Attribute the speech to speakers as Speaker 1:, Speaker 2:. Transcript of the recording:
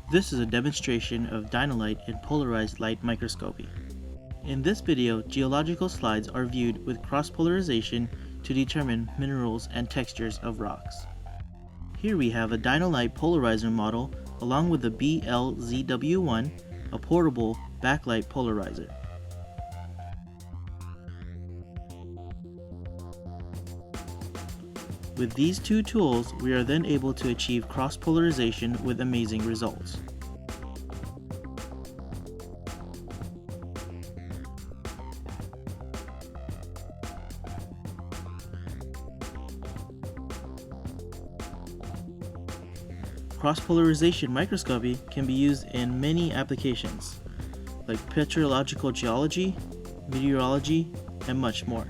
Speaker 1: This is a demonstration of Dino-Lite and Polarized light microscopy. In this video, geological slides are viewed with cross-polarization to determine minerals and textures of rocks. Here we have a Dino-Lite polarizer model along with the BLZW1, a portable backlight polarizer. With these two tools, we are then able to achieve cross-polarization with amazing results. Cross-polarization microscopy can be used in many applications, like petrological geology, meteorology, and much more.